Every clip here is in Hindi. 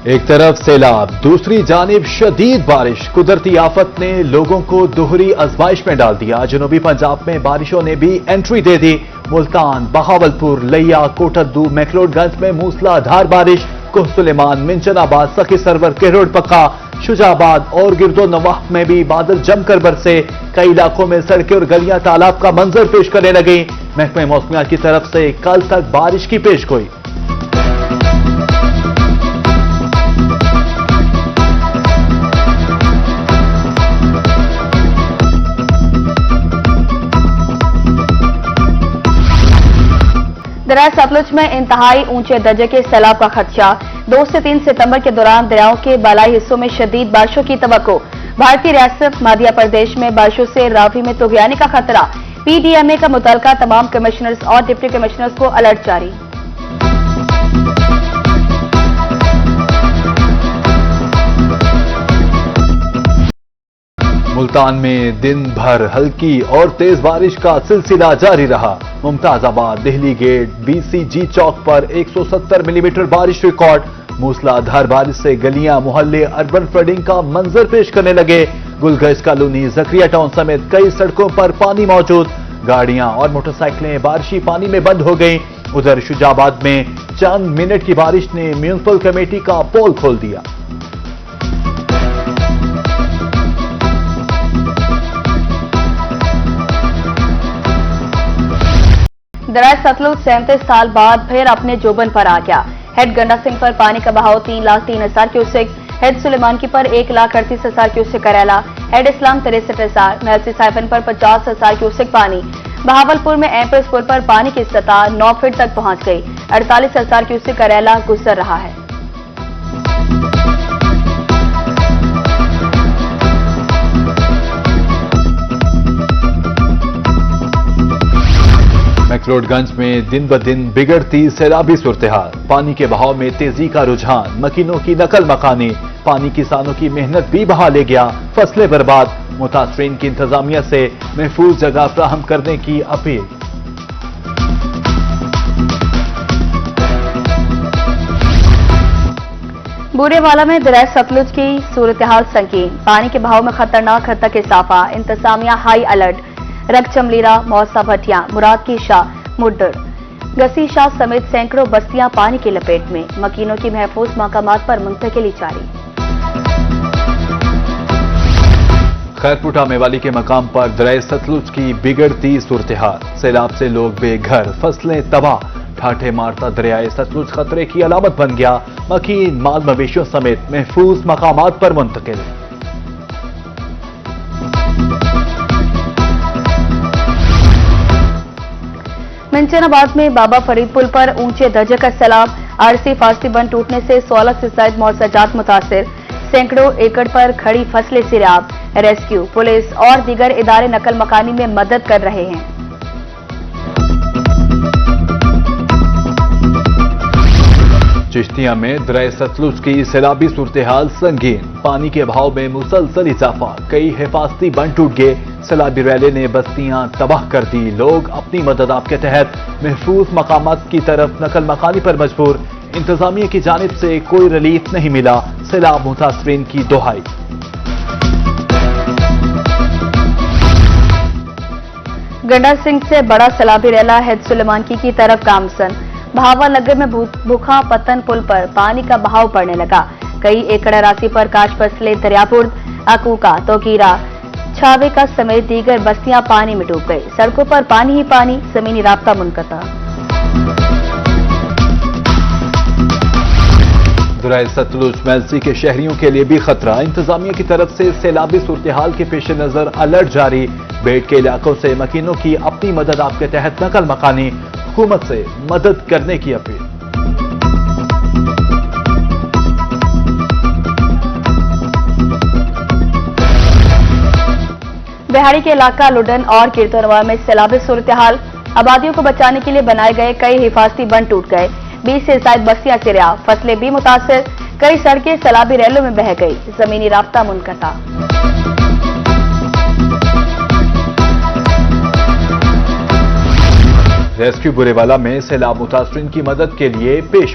एक तरफ सैलाब, दूसरी जानिब शदीद बारिश। कुदरती आफत ने लोगों को दोहरी आजमाइश में डाल दिया। जनूबी पंजाब में बारिशों ने भी एंट्री दे दी। मुल्तान, बहावलपुर, लिया, कोटद्दू, मैक्लोडगंज में मूसलाधार बारिश। कुह-सुलेमान, मिंचनाबाद, सखी सरवर, केरोड़ पक्का, शुजाबाद और गिरदो नवाह में भी बादल जमकर बरसे। कई इलाकों में सड़कें और गलियां तालाब का मंजर पेश करने लगी। महकमे मौसमियात की तरफ से कल तक बारिश की पेशगोई। दरिया सतलुज में इंतहाई ऊंचे दर्जे के सैलाब का खदशा। 2 से 3 सितंबर के दौरान दरियाओं के बालाई हिस्सों में शदीद बारिशों की तवक्को। भारतीय रियासत मध्य प्रदेश में बारिशों से रावी में तुगयानी का खतरा। पीडीएमए का मुतलका तमाम कमिश्नर्स और डिप्टी कमिश्नर्स को अलर्ट जारी। मुल्तान में दिन भर हल्की और तेज बारिश का सिलसिला जारी रहा। मुमताजाबाद, दिल्ली गेट, बीसीजी चौक पर 170 मिलीमीटर बारिश रिकॉर्ड। मूसलाधार बारिश से गलियां, मोहल्ले अर्बन फ्लडिंग का मंजर पेश करने लगे। गुलगश कॉलोनी, जकरिया टाउन समेत कई सड़कों पर पानी मौजूद। गाड़ियां और मोटरसाइकिलें बारिशी पानी में बंद हो गईं। उधर शुजाबाद में चंद मिनट की बारिश ने म्यूनिसिपल कमेटी का पोल खोल दिया। दरिया सतलुज 37 साल बाद फिर अपने जोबन पर आ गया। हेड गंडा सिंह पर पानी का बहाव 3,03,000 क्यूसेक, हेड सुलेमानकी पर 1,38,000 क्यूसेक करेला, हेड इस्लाम 63,000, मेलसी साइफन पर 50,000 क्यूसेक पानी। बहावलपुर में एम्प्रेस पुल पर पानी की सतह 9 फीट तक पहुंच गई। 48,000 क्यूसेक करेला गुजर रहा है। मैक्लोडगंज में दिन ब दिन बिगड़ती सैलाबी सूरत-ए-हाल। पानी के बहाव में तेजी का रुझान, मकीनों की नकल मकानी। पानी किसानों की मेहनत भी बहा ले गया, फसलें बर्बाद। मुतासरीन की इंतजामिया से महफूज जगह फ्राहम करने की अपील। बूरेवाला में दरिया सतलुज की सूरत-ए-हाल संगीन। पानी के बहाव में खतरनाक हद तक इजाफा। इंतजामिया हाई अलर्ट। रगचमलीरा, मौसा भटिया, मुराद की शाह, मुड्डर, गसी शाह समेत सैकड़ों बस्तियां पानी की लपेट में। मकीनों की महफूज मकामात पर मुंतकिली जारी। खैरपुटा मेवाली के मकाम पर दरिया सतलुज की बिगड़ती सूरत-ए-हाल। सैलाब से लोग बेघर, फसलें तबाह। ठाठे मारता दरियाए सतलुज खतरे की अलामत बन गया। मकीन माल मवेशियों समेत महफूज मकामात पर मुंतकिल। मिंचनाबाद में बाबा फरीद पुल पर ऊंचे दर्जे का सैलाब। आरसी फारसी बंद टूटने से 16 से ज्यादा मौसजात मुतासिर। सैकड़ों एकड़ पर खड़ी फसलें सिराब। रेस्क्यू, पुलिस और दीगर इदारे नकल मकानी में मदद कर रहे हैं। चिश्तिया में दरिया सतलुज की सैलाबी सूरत-ए-हाल संगीन। पानी के बहाव में मुसलसल इजाफा। कई हिफाजती बंद टूट गए। सैलाबी रैले ने बस्तियां तबाह कर दी। लोग अपनी मदद आप के तहत महफूज मकामात की तरफ नकल मकानी पर मजबूर। इंतजामिया की जानिब से कोई रिलीफ नहीं मिला। सैलाब मुतासरीन की दोहाई। गंडा सिंह से बड़ा सैलाबी रैला हेड सुलेमानकी की तरफ गामसन। भावानगर में भूखा पत्तन पुल पर पानी का बहाव पड़ने लगा। कई एकड़ राशि पर काश फसलें दरियापुर, अकूका, तोकीरा, छावे समेत दीगर बस्तियां पानी में डूब गई। सड़कों पर पानी ही पानी, जमीनी राब्ता मुनक़ता। दरिया सतलुज मेलसी के शहरियों के लिए भी खतरा। इंतजामिया की तरफ से सैलाबी सूरत-ए-हाल के पेश नजर अलर्ट जारी। बेट के इलाकों से मकीनों की अपनी मदद आपके तहत नकल मकानी। हुकूमत से मदद करने की अपील। बिहारी के इलाका लुडन और कीर्तनवा में सैलाबी सूरत-ए-हाल। आबादियों को बचाने के लिए बनाए गए कई हिफाजती बंद टूट गए। 20 से ज्यादा बस्तियां सिराब, फसलें भी मुतासिर। कई सड़कें सैलाबी रैलों में बह गई। जमीनी राब्ता मुनक़ता। रेस्क्यू बुरेवाला में सैलाब मुतासरीन की मदद के लिए पेश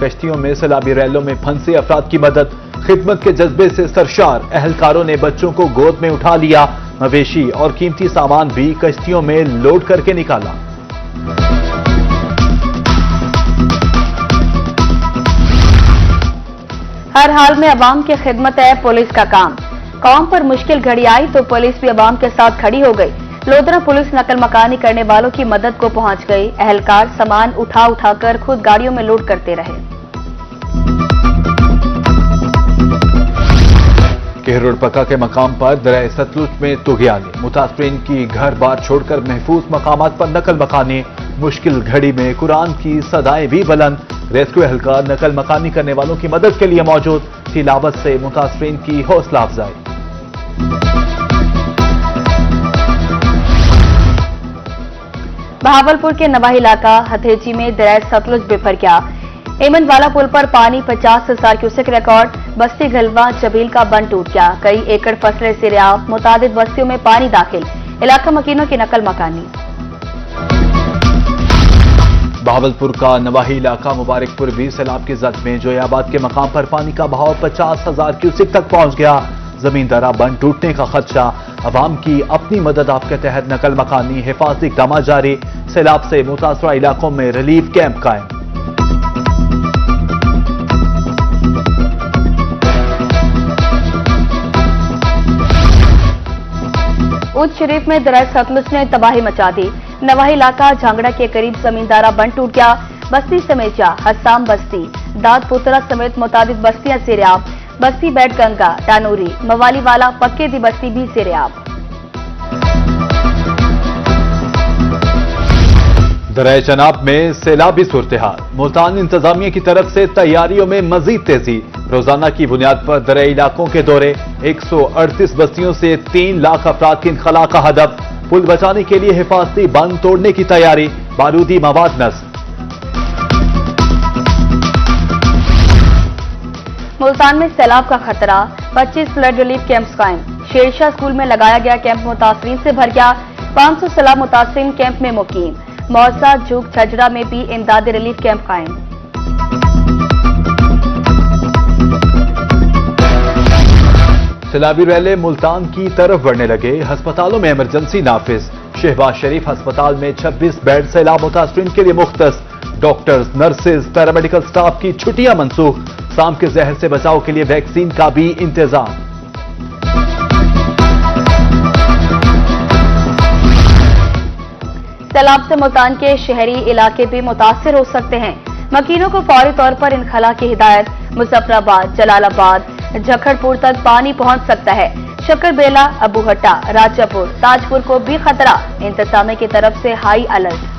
कश्तियों में सैलाबी रैलों में फंसे अफराद की मदद, खिदमत के जज्बे से सरशार अहलकारों ने बच्चों को गोद में उठा लिया, मवेशी और कीमती सामान भी कश्तियों में लोड करके निकाला। हर हाल में अवाम की खिदमत है पुलिस का काम। कौम पर मुश्किल घड़ी आई तो पुलिस भी अवाम के साथ खड़ी हो गई। लोधरा पुलिस नकल मकानी करने वालों की मदद को पहुंच गई। अहलकार सामान उठाकर खुद गाड़ियों में लोड करते रहे। केहरोड पक्का के मकाम पर दरिया सतलुज में तुगयानी, मुतासरीन की घर बार छोड़कर महफूज मकामात पर नकल मकानी, मुश्किल घड़ी में कुरान की सदाएं भी बुलंद। रेस्क्यू एहलकार नकल मकानी करने वालों की मदद के लिए मौजूद, तिलावत से मुतासरीन की हौसला अफजाई। बहावलपुर के नवाही इलाका हथेजी में दरिया सतलुज बिफर गया। एमनवाला पुल पर पानी 50,000 क्यूसेक रिकॉर्ड। बस्ती गलवा जबील का बंद टूट गया। कई एकड़ फसलें सिरयाब, मुतादिद बस्तियों में पानी दाखिल। इलाका मकीनों की नकल मकानी। बहावलपुर का नवाही इलाका मुबारकपुर भी सैलाब की जद में जोयाबाद के मकाम पर पानी का बहाव 50,000 क्यूसेक तक पहुंच गया। जमींदारा बंद टूटने का खदशा। अवाम की अपनी मदद आपके तहत नकल मकानी, हिफाजती इक़दाम जारी। सैलाब से मुतासरा इलाकों में रिलीफ कैंप कायम। उच्च शरीफ में दरिया सतलुज ने तबाही मचा दी। नवाही इलाका झांगड़ा के करीब जमींदारा बंद टूट गया। बस्ती समेचा, हसाम बस्ती, दादपुतरा समेत मुतादिद बस्तियां सिरयाब। बस्ती बैठ गंगा, टानूरी, मवाली वाला, पक्के दी बस्ती भी सिरयाब। दरिया चनाब में सैलाबी सूरत-ए-हाल, मुल्तान इंतजामिया की तरफ से तैयारियों में मजीद तेजी। रोजाना की बुनियाद पर दरिया इलाकों के दौरे। 138 बस्तियों से 3 लाख अफराद की इनखला का हदफ। पुल बचाने के लिए हिफाजती बंद तोड़ने की तैयारी। बारूदी मवाद नस्ब। मुल्तान में सैलाब का खतरा। 25 फ्लड रिलीफ कैंप्स कायम। शेरशाह स्कूल में लगाया गया कैंप मुतासरीन से भर गया। 500 सैलाब मुतासरीन कैंप में मुकीम। मौसा, झुग, छजरा में भी इमदादी रिलीफ कैंप कायम। सैलाबी रैले मुल्तान की तरफ बढ़ने लगे। अस्पतालों में इमरजेंसी नाफिज। शहबाज शरीफ अस्पताल में 26 बेड सैलाब मुतासरीन के लिए मुख्तस। डॉक्टर्स, नर्सेज, पैरामेडिकल स्टाफ की छुट्टियां मनसूख। सांप के जहर से बचाव के लिए वैक्सीन का भी इंतजाम। सैलाब से मुल्तान के शहरी इलाके भी मुतासिर हो सकते हैं। मकीनों को फौरी तौर पर इनखला की हिदायत। मुजफ्फराबाद, जलालाबाद, जखड़पुर तक पानी पहुंच सकता है। शक्करबेला, अबूहट्टा, राजापुर, ताजपुर को भी खतरा। इंतजामिया की तरफ से हाई अलर्ट।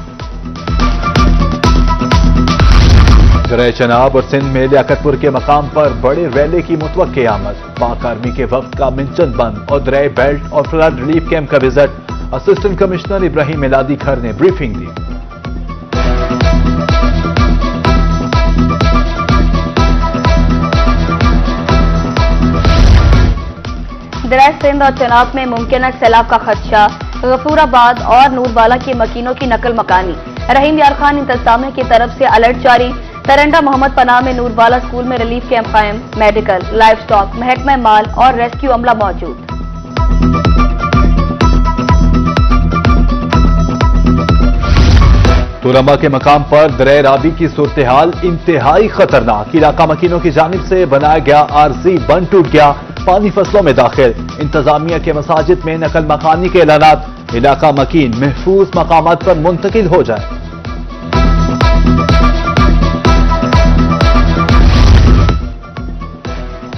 दरिया चनाब और सिंध में लियाकतपुर के मकाम पर बड़े रैले की मुतवक्के आमद। पाक आर्मी के वफ्द का मिंचन बंद और दरिया बेल्ट और फ्लड रिलीफ कैंप का विजिट। असिस्टेंट कमिश्नर इब्राहिम मिलादी खर ने ब्रीफिंग दी। दरिया सिंध और चनाब में मुमकिन सैलाब का खदशा। गफूराबाद और नूरवाला के मकीनों की नकल मकानी। रहीम यार खान इंतजामिया की तरफ से अलर्ट जारी। तरंडा मोहम्मद पनाह में नूरवाला स्कूल में रिलीफ कैंप कायम। मेडिकल, लाइफ स्टॉक, महकमा माल और रेस्क्यू अमला मौजूद। तुरमा के मकाम पर दरिया रावी की सूरत-ए-हाल इंतहाई खतरनाक। इलाका मकीनों की जानिब से बनाया गया आरजी बंद टूट गया। पानी फसलों में दाखिल। इंतजामिया के मसाजिद में नकल मकानी के ऐलानात। इलाका मकीन महफूज मकामात पर मुंतकिल हो जाए।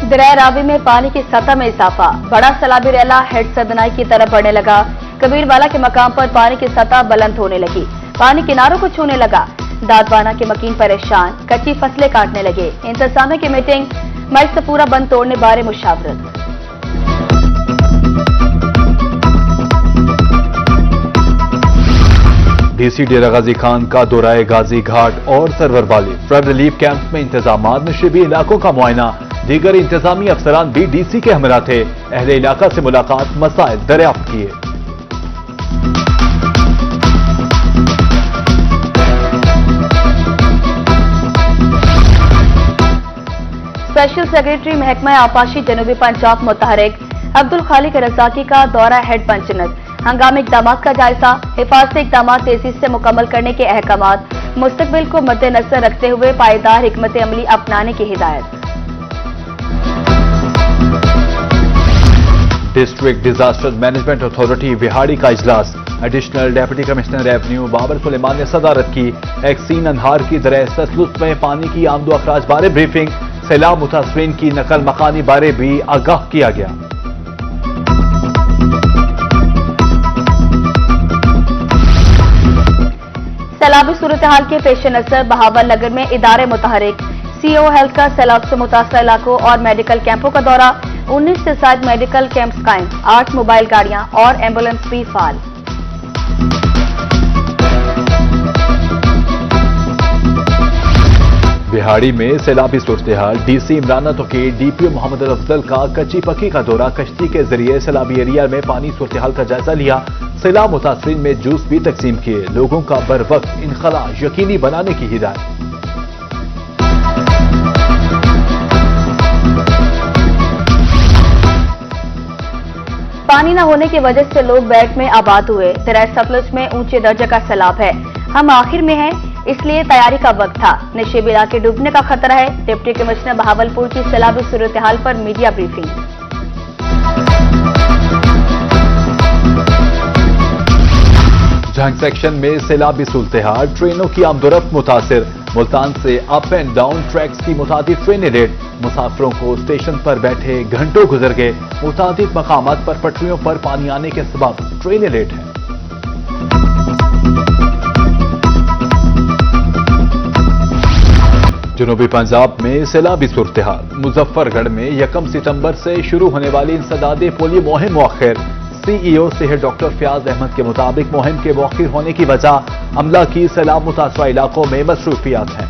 दरिया रावी में पानी की सतह में इजाफा। बड़ा सैलाबी रैला हेड सदनाई की तरफ बढ़ने लगा। कबीरवाला के मकाम पर पानी की सतह बुलंद होने लगी। पानी किनारों को छूने लगा। दादवाना के मकीन परेशान। कच्ची फसलें काटने लगे। इंतजामिया की मीटिंग। मई से पूरा बंद तोड़ने बारे मुशावरत। डीसी डेरा गाजी खान का दौराए गाजी घाट और सरवर वाली फ्लड रिलीफ कैंप में इंतजाम। नशीबी इलाकों का मुआयना। दीगर इंतजामी अफसरान भी डीसी के हमरा थे। अहले इलाका से मुलाकात, मसाइल दरियाफ्त किए। स्पेशल सेक्रेटरी महकमा आपाशी जनूबी पंजाब मुतहरिक अब्दुल खालिक रजाकी का दौरा हेड पंचनद, हंगामी इकदाम का जायजा, हिफाजती इकदाम तेजी से मुकम्मल करने के अहकाम, मुस्तकबिल को मद्देनजर रखते हुए पायदार हिकमत अमली अपनाने की हिदायत। District disaster management authority Vehari का इजलास, additional deputy commissioner revenue Babar Suleman ने सदारत की। एक्सीन अनहार की दरिया सतलुज में पानी की आमदो अखराज बारे ब्रीफिंग, सैलाब मुतासरीन की नकल मकानी बारे भी आगाह किया गया। सैलाबी सूरत हाल के पेश नजर बहावल नगर में इदारे मुतहरिक, सीओ हेल्थ का सैलाब से मुतासर इलाकों और मेडिकल कैंपों का दौरा, 19 से ज्यादा मेडिकल कैंप्स कायम, 8 मोबाइल गाड़ियां और एम्बुलेंस भी फाल। बिहाड़ी में सैलाबी सूरत-ए-हाल, डीसी इमरान तो के डीपीओ मोहम्मद अफजल का कच्ची पक्की का दौरा, कश्ती के जरिए सैलाबी एरिया में पानी सूरत-ए-हाल का जायजा लिया। सैलाब मुतासरीन में जूस भी तकसीम किए, लोगों का बर वक्त इनखला यकीनी बनाने की हिदायत। पानी न होने की वजह से लोग बैठ में आबाद हुए। दरिया सतलुज में ऊंचे दर्जे का सैलाब है, हम आखिर में हैं, इसलिए तैयारी का वक्त था। नशेब इलाके डूबने का खतरा है। डिप्टी कमिश्नर बहावलपुर की सैलाबी सूरत हाल पर मीडिया ब्रीफिंग। जहां सेक्शन में सैलाबी सूरत-ए-हाल, ट्रेनों की आमदोरफ्त मुतासिर, मुल्तान से अप एंड डाउन ट्रैक्स की मुतादिद ट्रेनें लेट, मुसाफिरों को स्टेशन पर बैठे घंटों गुजर गए। मुतादिद मकामात पर पटरियों पर पानी आने के सबब ट्रेनें लेट हैं। जनूबी पंजाब में सैलाबी सूरत-ए-हाल, मुजफ्फरगढ़ में 1 सितंबर से शुरू होने वाली इंसदादे पोलियो मुहिम मुअख्खर। सीईओ सेहत डॉक्टर फयाज अहमद के मुताबिक मुहिम के मुअख्खर होने की वजह अमला की सैलाब मुतासरा इलाकों में मसरूफियात हैं।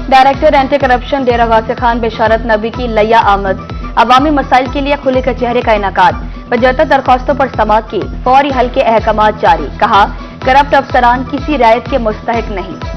डायरेक्टर एंटी करप्शन डेरा गाजी खान बेशारत नबी की लैया आमद, अवामी मसाइल के लिए खुले कचहरे का इनाकाद, 75 दरख्वास्तों पर समाअत की, फौरी हल के अहकाम जारी, कहा करप्ट अफसरान किसी रियायत के मुस्तहिक नहीं।